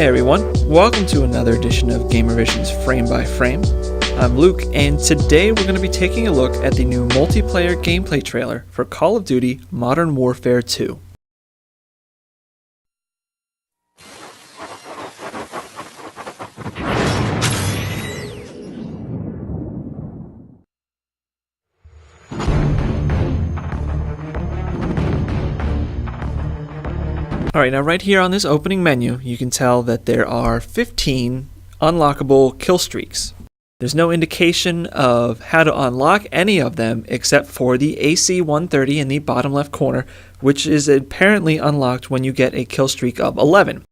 Hey everyone, welcome to another edition of Gamervision's Frame by Frame. I'm Luke, and today we're going to be taking a look at the new multiplayer gameplay trailer for Call of Duty Modern Warfare 2. Alright, now right here on this opening menu, you can tell that there are 15 unlockable kill streaks. There's no indication of how to unlock any of them except for the AC-130 in the bottom left corner, which is apparently unlocked when you get a kill streak of 11.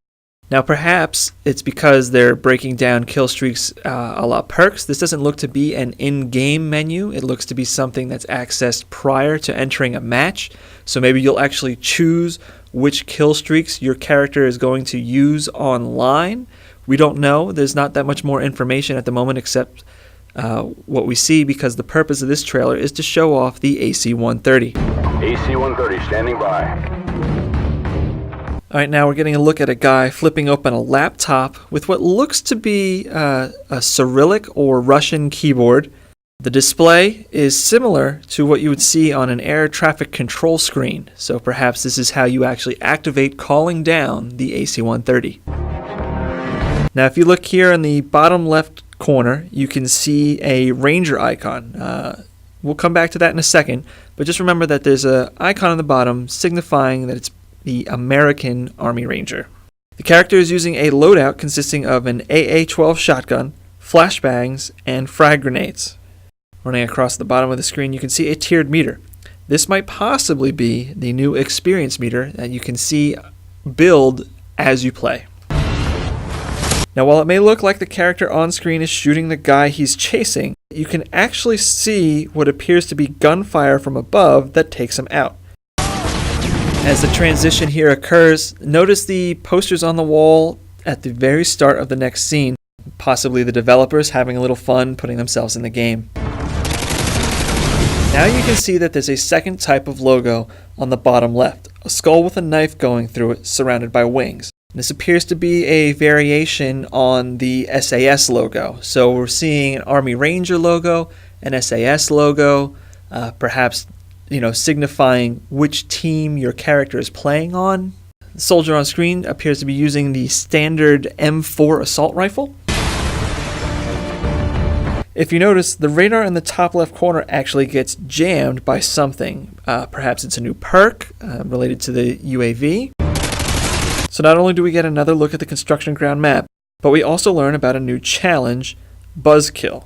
Now perhaps it's because they're breaking down kill streaks a la perks. This doesn't look to be an in-game menu. It looks to be something that's accessed prior to entering a match. So maybe you'll actually choose which kill streaks your character is going to use online. We don't know. There's not that much more information at the moment except what we see, because the purpose of this trailer is to show off the AC-130. AC-130 standing by. Alright, now we're getting a look at a guy flipping open a laptop with what looks to be a Cyrillic or Russian keyboard. The display is similar to what you would see on an air traffic control screen, so perhaps this is how you actually activate calling down the AC-130. Now if you look here in the bottom left corner, you can see a Ranger icon. We'll come back to that in a second, but just remember that there's an icon on the bottom signifying that it's the American Army Ranger. The character is using a loadout consisting of an AA-12 shotgun, flashbangs, and frag grenades. Running across the bottom of the screen, you can see a tiered meter. This might possibly be the new experience meter that you can see build as you play. Now, while it may look like the character on screen is shooting the guy he's chasing, you can actually see what appears to be gunfire from above that takes him out. As the transition here occurs, notice the posters on the wall at the very start of the next scene, possibly the developers having a little fun putting themselves in the game. Now you can see that there's a second type of logo on the bottom left, a skull with a knife going through it surrounded by wings. This appears to be a variation on the SAS logo. So we're seeing an Army Ranger logo, an SAS logo, perhaps signifying which team your character is playing on. The soldier on screen appears to be using the standard M4 assault rifle. If you notice, the radar in the top left corner actually gets jammed by something. Perhaps it's a new perk related to the UAV. So not only do we get another look at the construction ground map, but we also learn about a new challenge, Buzzkill.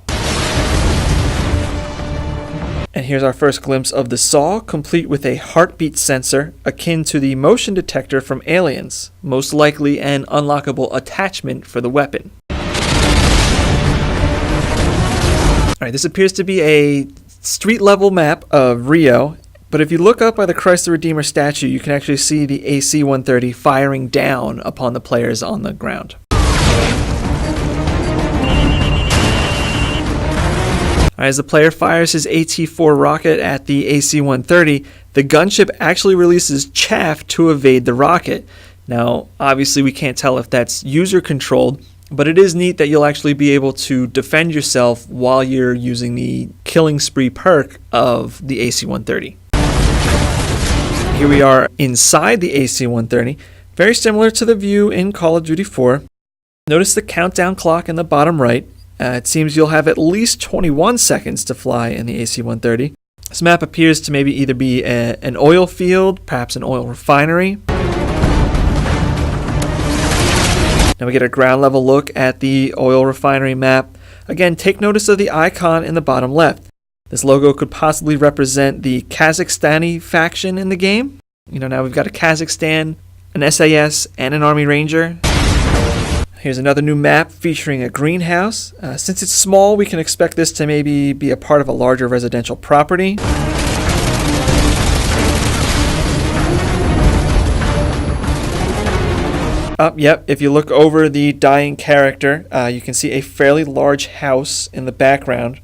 And here's our first glimpse of the saw, complete with a heartbeat sensor akin to the motion detector from Aliens, most likely an unlockable attachment for the weapon. Alright, this appears to be a street-level map of Rio, but if you look up by the Christ the Redeemer statue, you can actually see the AC-130 firing down upon the players on the ground. As the player fires his AT-4 rocket at the AC-130, the gunship actually releases chaff to evade the rocket. Now, obviously we can't tell if that's user-controlled, but it is neat that you'll actually be able to defend yourself while you're using the killing spree perk of the AC-130. Here we are inside the AC-130, very similar to the view in Call of Duty 4. Notice the countdown clock in the bottom right. It seems you'll have at least 21 seconds to fly in the AC-130. This map appears to maybe either be an oil field, perhaps an oil refinery. Now we get a ground level look at the oil refinery map. Again, take notice of the icon in the bottom left. This logo could possibly represent the Kazakhstani faction in the game. Now we've got a Kazakhstan, an SAS, and an Army Ranger. Here's another new map featuring a greenhouse. Since it's small, we can expect this to maybe be a part of a larger residential property. Yep, if you look over the dying character, you can see a fairly large house in the background.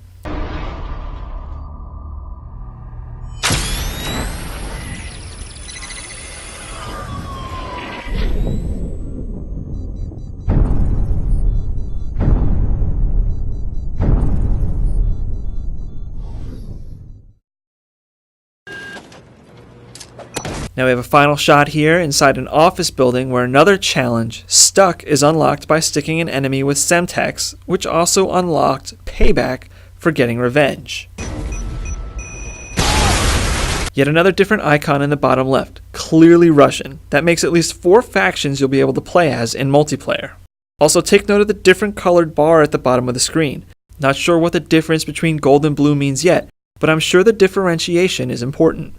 Now we have a final shot here inside an office building where another challenge, Stuck, is unlocked by sticking an enemy with Semtex, which also unlocked Payback for getting revenge. Yet another different icon in the bottom left, clearly Russian. That makes at least 4 factions you'll be able to play as in multiplayer. Also take note of the different colored bar at the bottom of the screen. Not sure what the difference between gold and blue means yet, but I'm sure the differentiation is important.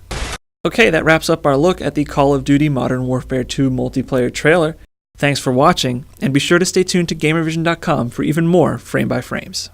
Okay, that wraps up our look at the Call of Duty Modern Warfare 2 multiplayer trailer. Thanks for watching, and be sure to stay tuned to GamerVision.com for even more frame by frames.